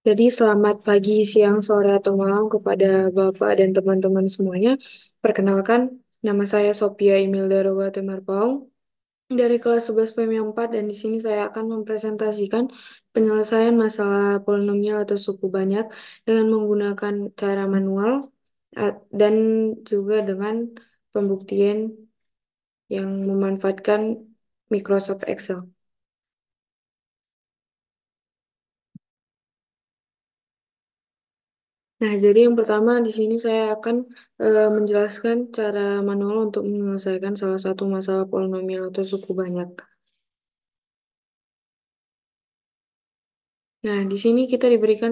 Jadi selamat pagi, siang, sore, atau malam kepada Bapak dan teman-teman semuanya. Perkenalkan, nama saya Sophia Imelda Rogate Marpaung dari kelas 11 PMI 4 dan di sini saya akan mempresentasikan penyelesaian masalah polinomial atau suku banyak dengan menggunakan cara manual dan juga dengan pembuktian yang memanfaatkan Microsoft Excel. Nah, jadi yang pertama di sini saya akan menjelaskan cara manual untuk menyelesaikan salah satu masalah polinomial atau suku banyak. Nah, di sini kita diberikan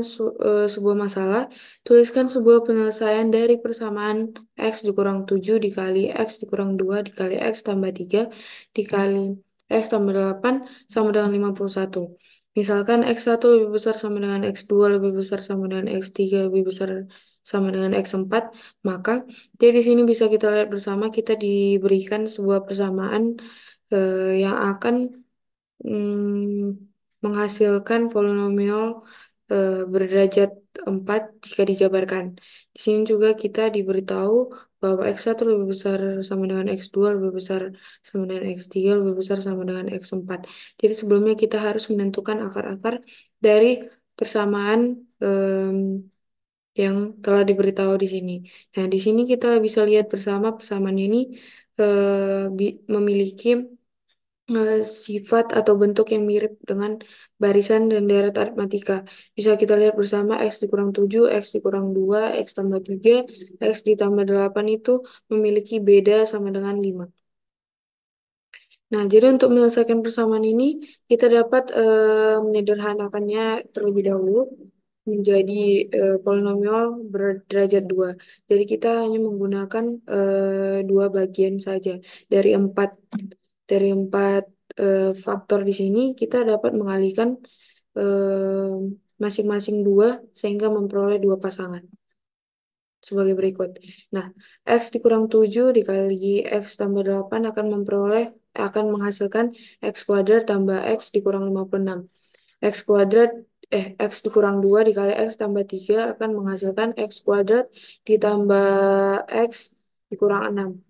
sebuah masalah. Tuliskan sebuah penyelesaian dari persamaan X dikurang 7 dikali X dikurang 2 dikali X tambah 3 dikali X tambah 8 sama dengan 51. Misalkan X1 lebih besar sama dengan X2 lebih besar sama dengan X3 lebih besar sama dengan X4, maka jadi di sini bisa kita lihat bersama kita diberikan sebuah persamaan yang akan menghasilkan polinomial berderajat 4 jika dijabarkan. Di sini juga kita diberitahu bahwa X1 lebih besar sama dengan X2, lebih besar sama dengan X3, lebih besar sama dengan X4. Jadi sebelumnya kita harus menentukan akar-akar dari persamaan yang telah diberitahu di sini. Nah, di sini kita bisa lihat bersama persamaan ini memiliki sifat atau bentuk yang mirip dengan barisan dan deret aritmatika. Bisa kita lihat bersama X dikurang 7, X dikurang 2, X tambah 3, X ditambah 8 itu memiliki beda sama dengan 5. Nah, jadi untuk menyelesaikan persamaan ini, kita dapat menyederhanakannya terlebih dahulu menjadi polinomial berderajat 2. Jadi kita hanya menggunakan dua bagian saja. Dari empat dari empat faktor di sini, kita dapat mengalihkan masing-masing dua sehingga memperoleh dua pasangan sebagai berikut. Nah, X dikurang 7 dikali X tambah 8 akan menghasilkan X kuadrat tambah X dikurang 56. X kuadrat X dikurang 2 dikali X tambah 3 akan menghasilkan X kuadrat ditambah X dikurang 6.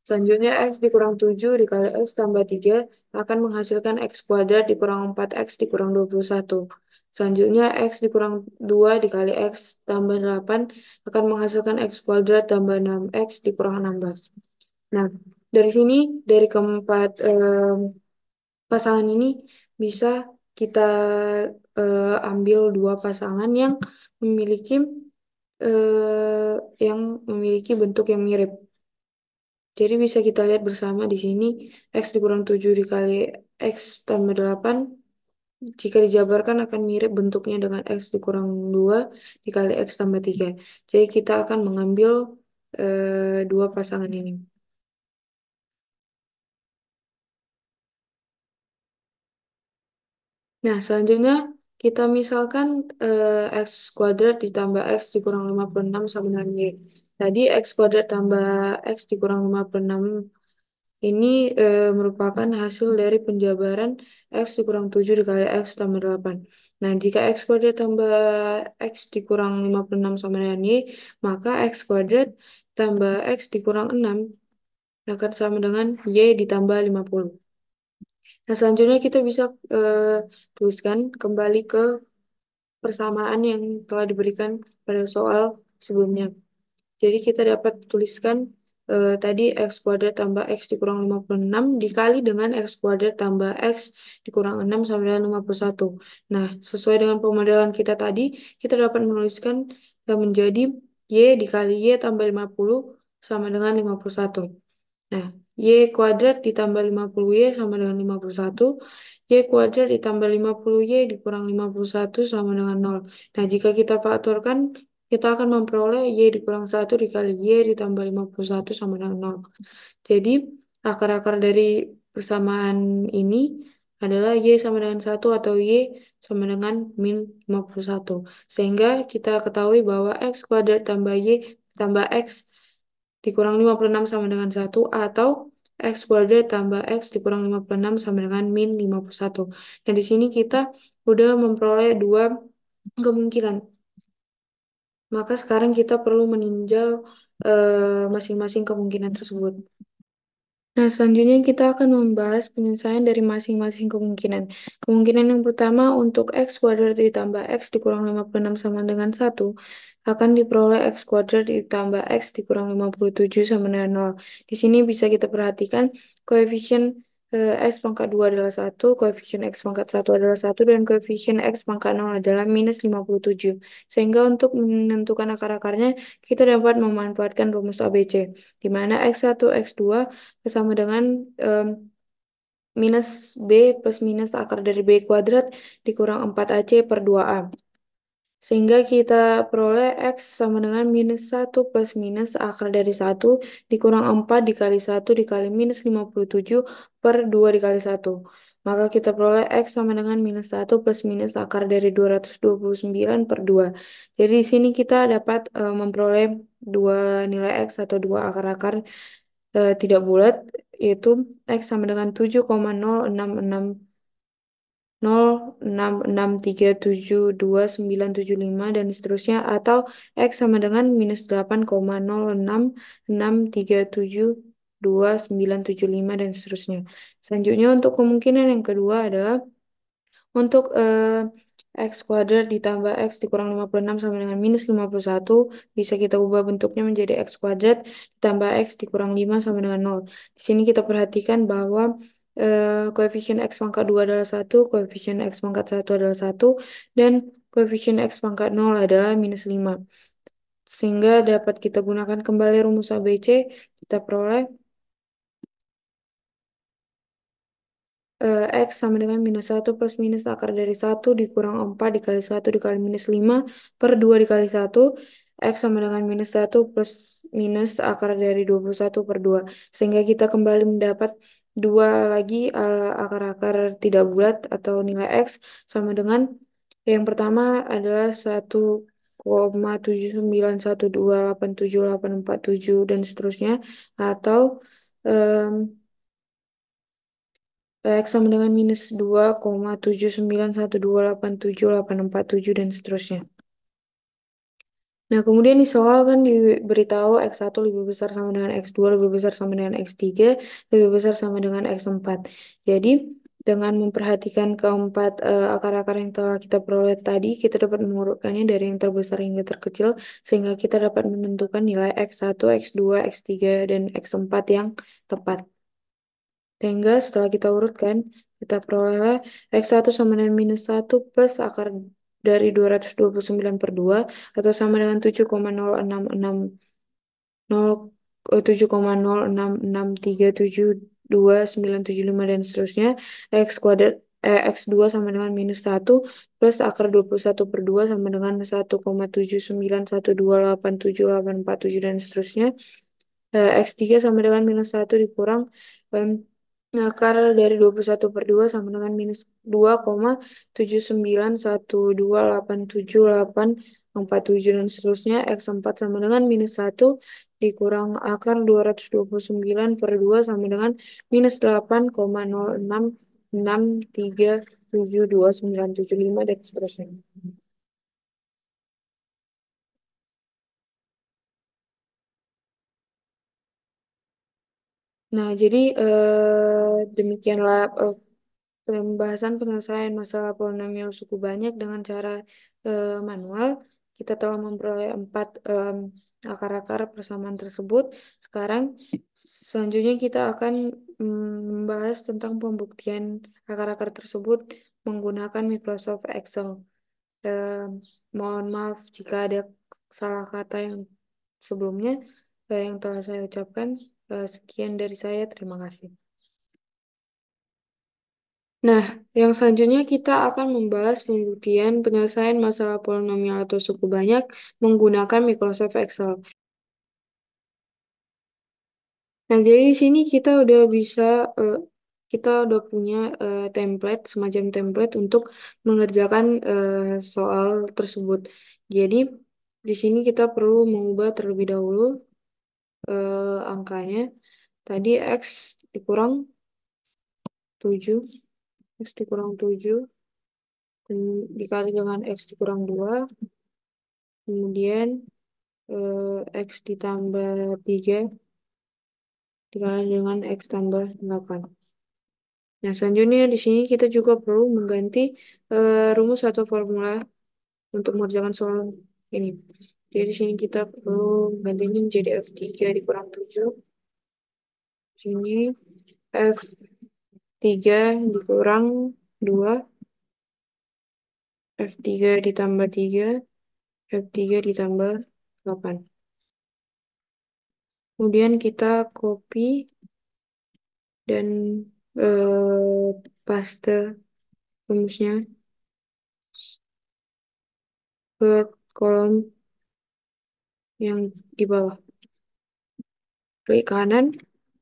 Selanjutnya X dikurang 7 dikali X tambah 3 akan menghasilkan X kuadrat dikurang 4X dikurang 21. Selanjutnya X dikurang 2 dikali X tambah 8 akan menghasilkan X kuadrat tambah 6X dikurang 16. Nah, dari sini, dari keempat pasangan ini bisa kita ambil dua pasangan memiliki yang memiliki bentuk yang mirip. Jadi bisa kita lihat bersama di sini X dikurang 7 dikali X tambah 8 jika dijabarkan akan mirip bentuknya dengan X dikurang 2 dikali X tambah 3. Jadi kita akan mengambil dua pasangan ini. Nah, selanjutnya kita misalkan X kuadrat ditambah X dikurang 56 sama dengan Y. Tadi X kuadrat tambah X dikurang 56 ini merupakan hasil dari penjabaran X dikurang 7 dikali X tambah 8. Nah, jika X kuadrat tambah X dikurang 56 sama dengan Y, maka X kuadrat tambah X dikurang 6 akan sama dengan Y ditambah 50. Nah, selanjutnya kita bisa eh, tuliskan kembali ke persamaan yang telah diberikan pada soal sebelumnya. Jadi kita dapat tuliskan tadi X kuadrat tambah X dikurang 56 dikali dengan X kuadrat tambah X dikurang 6 sama dengan 51. Nah, sesuai dengan pemodelan kita tadi, kita dapat menuliskan menjadi Y dikali Y tambah 50 sama dengan 51. Nah, Y kuadrat ditambah 50Y sama dengan 51. Y kuadrat ditambah 50Y dikurang 51 sama dengan 0. Nah, jika kita faktorkan, kita akan memperoleh Y dikurang 1 dikali Y ditambah 51 sama dengan 0. Jadi, akar-akar dari persamaan ini adalah Y sama dengan 1 atau Y sama dengan min 51. Sehingga kita ketahui bahwa X kuadrat tambah Y tambah X dikurang 56 sama dengan 1 atau X kuadrat tambah X dikurang 56 sama dengan min 51. Dan di sini kita udah memperoleh dua kemungkinan. Maka sekarang kita perlu meninjau masing-masing kemungkinan tersebut. Nah, selanjutnya kita akan membahas penyelesaian dari masing-masing kemungkinan. Kemungkinan yang pertama untuk X kuadrat ditambah X dikurang 56 sama dengan 1 akan diperoleh X kuadrat ditambah X dikurang 57 sama dengan 0. Di sini bisa kita perhatikan koefisien X pangkat 2 adalah 1, koefisien X pangkat 1 adalah 1, dan koefisien X pangkat 0 adalah minus 57. Sehingga untuk menentukan akar-akarnya, kita dapat memanfaatkan rumus ABC, di mana X1, X2 sama dengan em, minus B plus minus akar dari B kuadrat dikurang 4AC per 2A. Sehingga kita peroleh X sama dengan minus 1 plus minus akar dari 1 dikurang 4 dikali 1 dikali minus 57 per 2 dikali 1. Maka kita peroleh X sama dengan minus 1 plus minus akar dari 229 per 2. Jadi di sini kita dapat memperoleh dua nilai X atau dua akar-akar tidak bulat, yaitu X sama dengan 7,0666636672975 dan seterusnya, atau X sama dengan minus 8,06663729975 dan seterusnya. Selanjutnya untuk kemungkinan yang kedua adalah untuk X kuadrat ditambah X dikurang 56 sama dengan minus 51, bisa kita ubah bentuknya menjadi X kuadrat ditambah X dikurang 5 sama dengan 0. Di sini kita perhatikan bahwa koefisien X pangkat 2 adalah 1, koefisien X pangkat 1 adalah 1, dan koefisien X pangkat 0 adalah minus 5. Sehingga dapat kita gunakan kembali rumus ABC, kita peroleh X sama dengan minus 1 plus minus akar dari 1 dikurang 4 dikali 1 dikali minus 5 per 2 dikali 1. X sama dengan minus 1 plus minus akar dari 21 per 2. Sehingga kita kembali mendapat dua lagi akar-akar tidak bulat atau nilai X sama dengan yang pertama adalah 1,791287847 dan seterusnya, atau em, X sama dengan minus 2,791287847 dan seterusnya. Nah, kemudian di soal kan diberitahu X1 lebih besar sama dengan X2, lebih besar sama dengan X3, lebih besar sama dengan X4. Jadi, dengan memperhatikan keempat akar-akar yang telah kita peroleh tadi, kita dapat mengurutkannya dari yang terbesar hingga terkecil, sehingga kita dapat menentukan nilai X1, X2, X3, dan X4 yang tepat. Sehingga setelah kita urutkan, kita peroleh X1 sama dengan minus 1 plus akar dari 229 per 2 atau sama dengan 7,066672975 dan seterusnya. X kuadrat X2 sama dengan minus 1 plus akar 21 per 2 sama dengan 1,791287847 dan seterusnya. X3 sama dengan minus 1 dikurang akar dari 21 per 2 sama dengan minus 2,791287847 dan seterusnya. X4 sama dengan minus 1 dikurang akar 229 per 2 sama dengan minus 8,06663729975 dan seterusnya. Nah, jadi demikianlah pembahasan penyelesaian masalah polinomial suku banyak dengan cara manual. Kita telah memperoleh 4 akar-akar persamaan tersebut. Sekarang, selanjutnya kita akan membahas tentang pembuktian akar-akar tersebut menggunakan Microsoft Excel. Eh, Mohon maaf jika ada salah kata yang sebelumnya yang telah saya ucapkan. Sekian dari saya, terima kasih. Nah, yang selanjutnya kita akan membahas pembuktian penyelesaian masalah polinomial atau suku banyak menggunakan Microsoft Excel. Nah, jadi di sini kita udah bisa, eh, kita udah punya template, semacam template untuk mengerjakan soal tersebut. Jadi, di sini kita perlu mengubah terlebih dahulu angkanya. Tadi X dikurang 7, X dikurang 7 dikali dengan X dikurang 2, kemudian X ditambah 3 dikali dengan X tambah 8. Nah, selanjutnya di sini kita juga perlu mengganti rumus atau formula untuk mengerjakan soal ini. Jadi di sini kita perlu gantinya jadi F3 dikurang 7. Sini F3 dikurang 2, F3 ditambah 3, F3 ditambah 8. Kemudian kita copy dan paste rumusnya ke kolom yang di bawah. Klik kanan,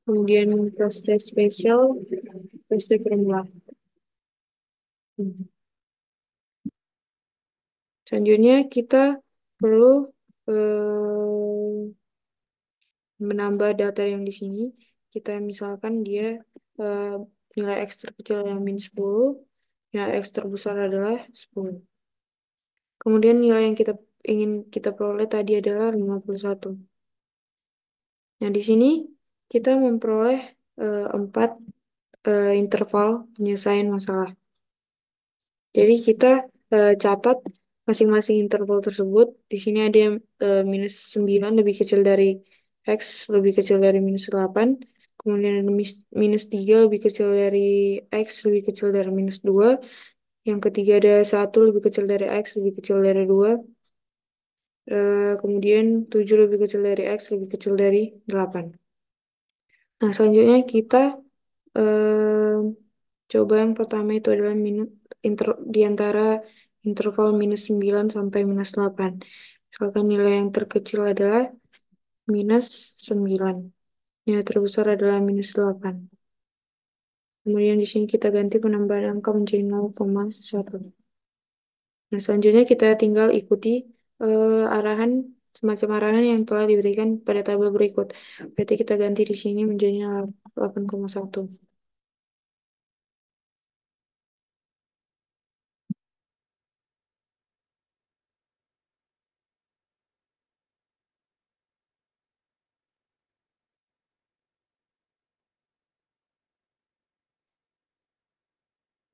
kemudian paste spesial, paste formula. Selanjutnya kita perlu menambah data yang di sini. Kita misalkan dia eh, nilai X terkecil yang min 10, nilai X terbesar adalah 10. Kemudian nilai yang kita ingin kita peroleh tadi adalah 51. Nah, di sini kita memperoleh 4 interval penyelesaian masalah. Jadi kita catat masing-masing interval tersebut. Di sini ada yang minus 9 lebih kecil dari X lebih kecil dari minus 8. Kemudian ada minus 3 lebih kecil dari X lebih kecil dari minus 2. Yang ketiga ada 1 lebih kecil dari X lebih kecil dari 2. Kemudian 7 lebih kecil dari X lebih kecil dari 8. Nah, selanjutnya kita eh, coba yang pertama itu adalah di antara interval minus 9 sampai minus 8. Misalkan nilai yang terkecil adalah minus 9. Nilai terbesar adalah minus 8. Kemudian di sini kita ganti penambahan angka menjadi 0,1. Nah, selanjutnya kita tinggal ikuti arahan semacam arahan yang telah diberikan pada tabel berikut. Berarti kita ganti di sini menjadi 8,1.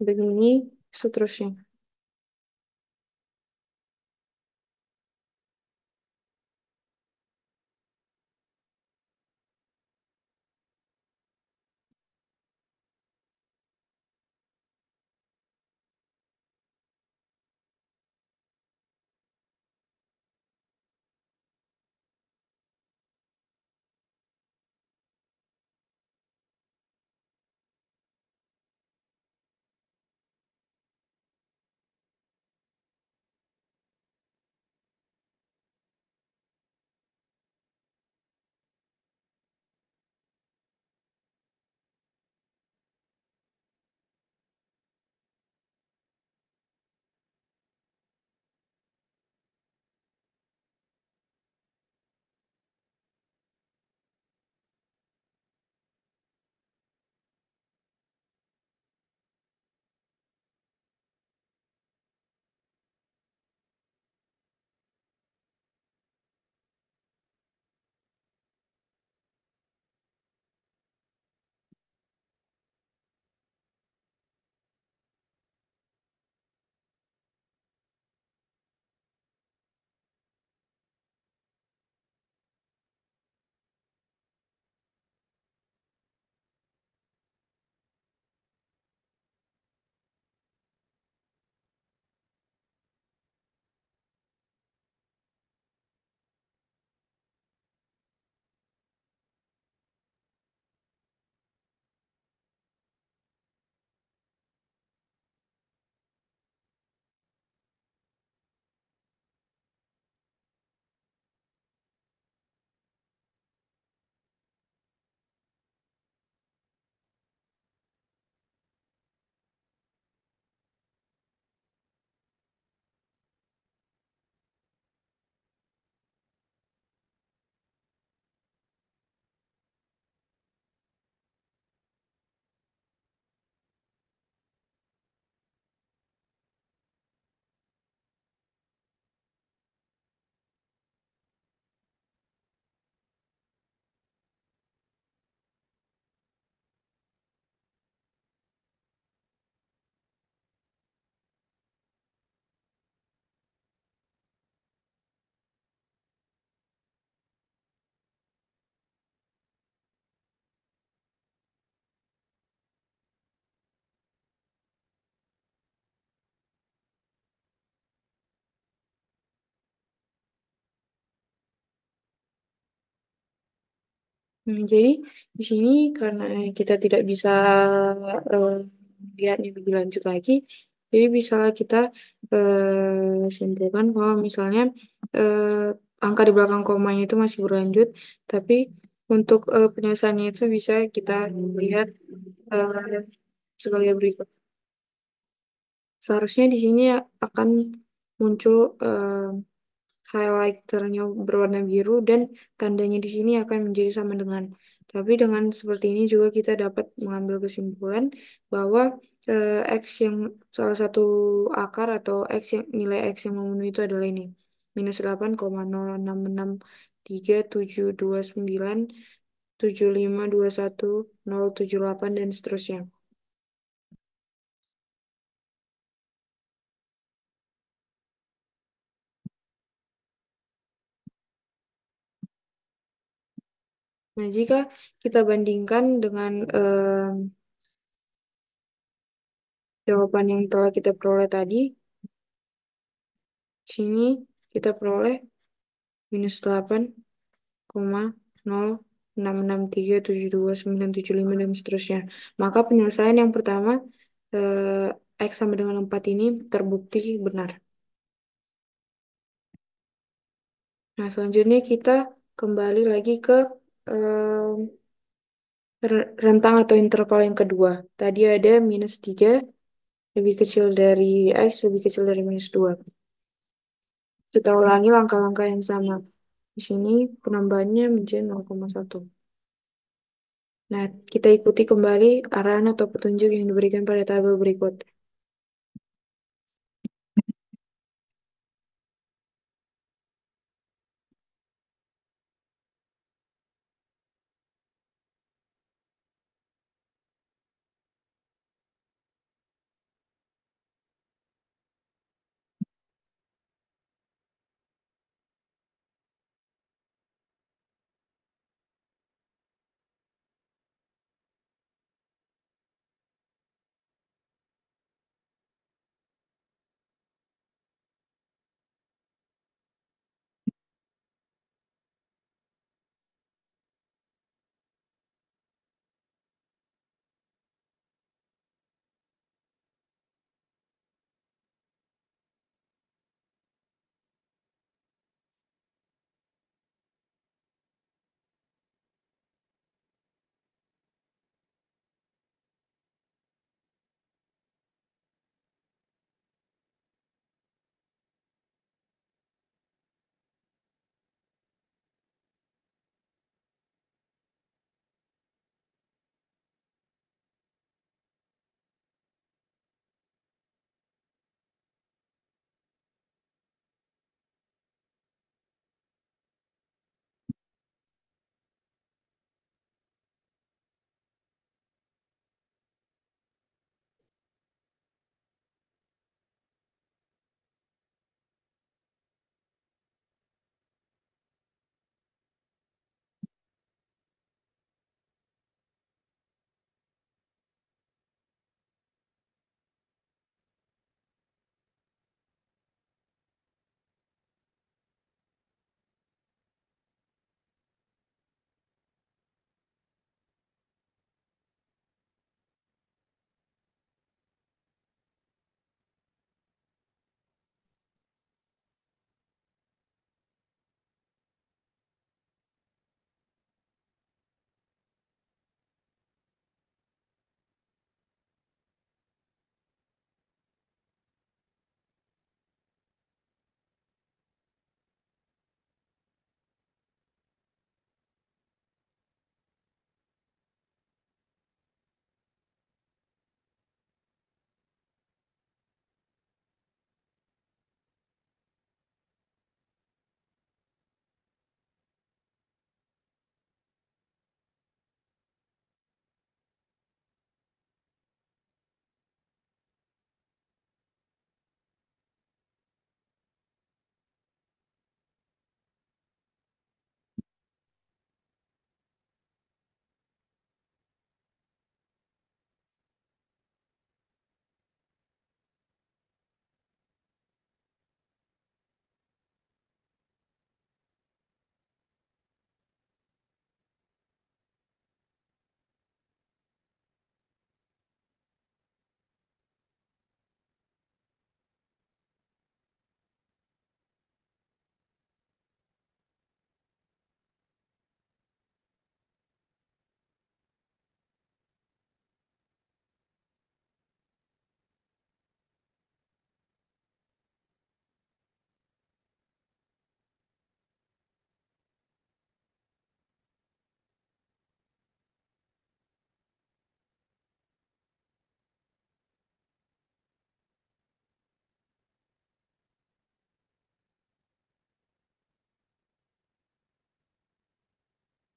Begini seterusnya. Jadi di sini karena kita tidak bisa eh, lihatnya lebih lanjut lagi, jadi bisalah kita simpulkan bahwa misalnya angka di belakang komanya itu masih berlanjut, tapi untuk penyelesaiannya itu bisa kita lihat eh, sebagai berikut. Seharusnya di sini akan muncul highlighternya berwarna biru dan tandanya di sini akan menjadi sama dengan. Tapi dengan seperti ini juga kita dapat mengambil kesimpulan bahwa X yang salah satu akar atau X yang nilai X yang memenuhi itu adalah ini. Minus 8,0663797521 dan seterusnya. Nah, jika kita bandingkan dengan jawaban yang telah kita peroleh tadi, sini kita peroleh minus 8,066372975 dan seterusnya. Maka penyelesaian yang pertama X sama dengan 4 ini terbukti benar. Nah, selanjutnya kita kembali lagi ke eh, rentang atau interval yang kedua. Tadi ada minus 3 lebih kecil dari X lebih kecil dari minus 2. Kita ulangi langkah-langkah yang sama. Di sini penambahannya menjadi 0,1. Nah, kita ikuti kembali arahan atau petunjuk yang diberikan pada tabel berikut.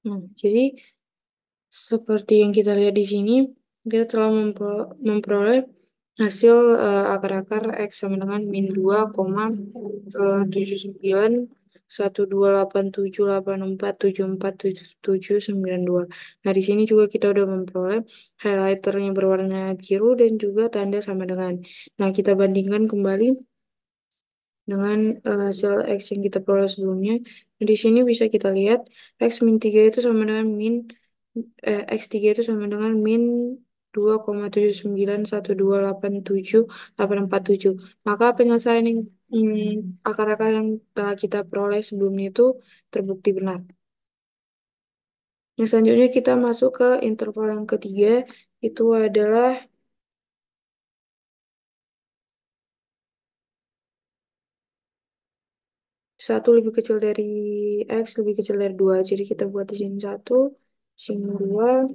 Jadi seperti yang kita lihat di sini, kita telah memperoleh hasil akar-akar X sama dengan min 2,787847847792. Nah, di sini juga kita udah memperoleh highlighternya berwarna biru dan juga tanda sama dengan. Nah, kita bandingkan kembali dengan hasil X yang kita peroleh sebelumnya. Nah, di sini bisa kita lihat X min 3 itu sama dengan X 3 itu sama dengan min 2,7912878847. Maka penyelesaian yang akar-akar yang telah kita peroleh sebelumnya itu terbukti benar. Yang selanjutnya kita masuk ke interval yang ketiga, itu adalah satu lebih kecil dari X lebih kecil dari 2. Jadi kita buat di sini 1, sini 2,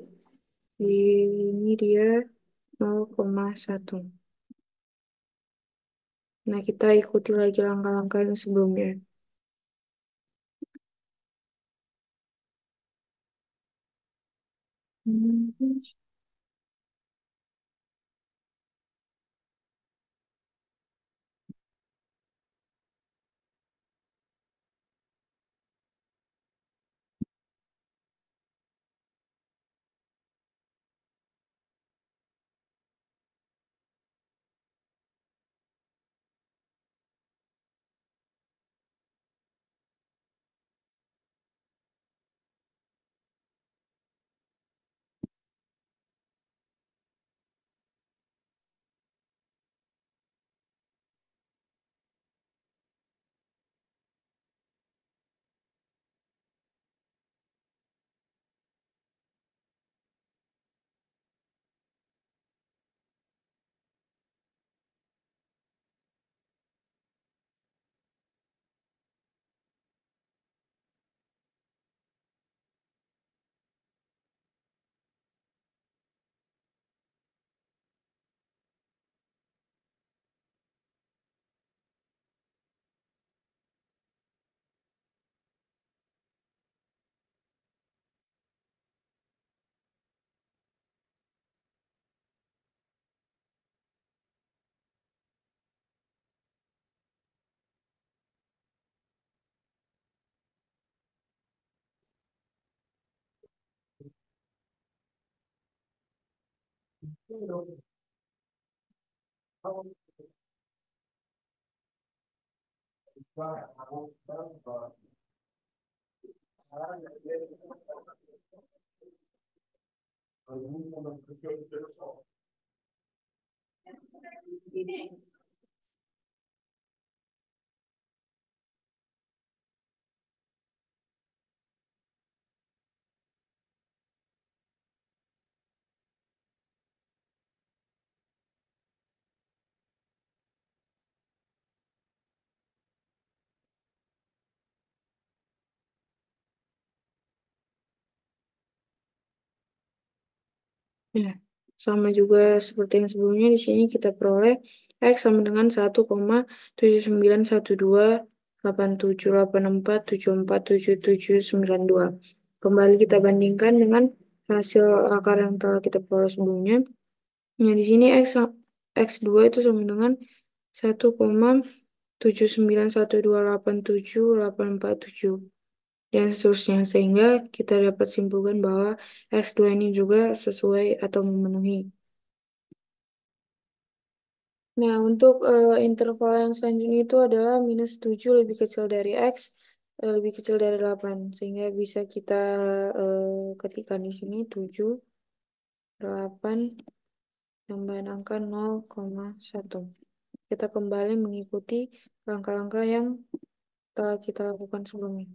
ini dia 0,1. Nah, kita ikuti lagi langkah-langkah yang sebelumnya. Hmm. Ya, sama juga seperti yang sebelumnya di sini kita peroleh X sama dengan 1,79128784779792. Kembali kita bandingkan dengan hasil akar yang telah kita peroleh sebelumnya. Nah, di sini X2 itu sama dengan 1,7912878847 dan seterusnya, sehingga kita dapat simpulkan bahwa X2 ini juga sesuai atau memenuhi. Nah, untuk interval yang selanjutnya itu adalah minus 7 lebih kecil dari X, lebih kecil dari 8. Sehingga bisa kita ketikkan di sini 7, 8, tambahan angka 0,1. Kita kembali mengikuti langkah-langkah yang telah kita lakukan sebelumnya.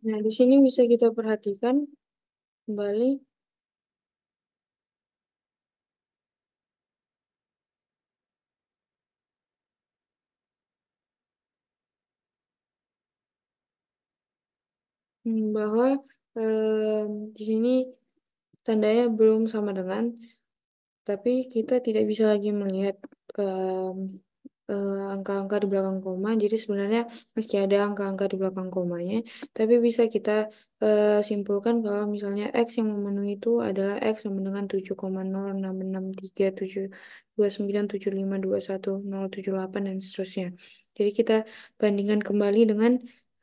Nah, di sini bisa kita perhatikan kembali bahwa di sini tandanya belum sama dengan, tapi kita tidak bisa lagi melihat em, angka-angka di belakang koma. Jadi sebenarnya meski ada angka-angka di belakang komanya, tapi bisa kita simpulkan kalau misalnya X yang memenuhi itu adalah X sama dengan 7,0663729751 dan seterusnya. Jadi kita bandingkan kembali dengan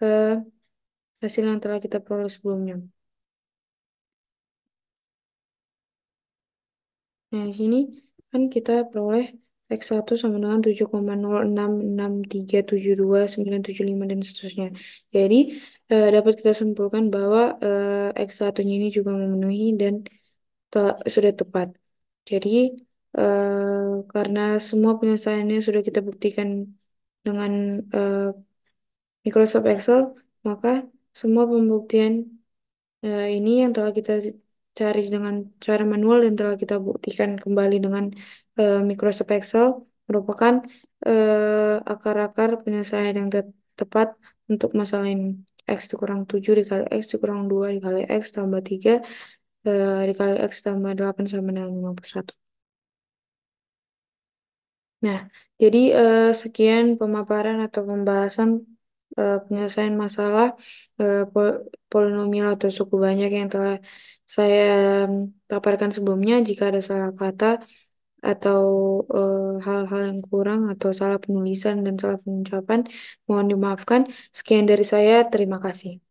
eh, hasil yang telah kita peroleh sebelumnya. Nah, di sini kan kita peroleh X1 sama dengan 7,0663729975 dan seterusnya. Jadi, dapat kita simpulkan bahwa X1-nya ini juga memenuhi dan sudah tepat. Jadi, karena semua penyelesaiannya sudah kita buktikan dengan Microsoft Excel, maka semua pembuktian ini yang telah kita cari dengan cara manual dan telah kita buktikan kembali dengan Microsoft Excel merupakan akar-akar penyelesaian yang tepat untuk masalah ini. X dikurang 7 dikali X dikurang 2 dikali X tambah 3 dikali X tambah 8 sama dengan 51. Nah, jadi sekian pemaparan atau pembahasan penyelesaian masalah polinomial atau suku banyak yang telah saya paparkan sebelumnya. Jika ada salah kata atau hal-hal yang kurang atau salah penulisan dan salah pengucapan, mohon dimaafkan. Sekian dari saya, terima kasih.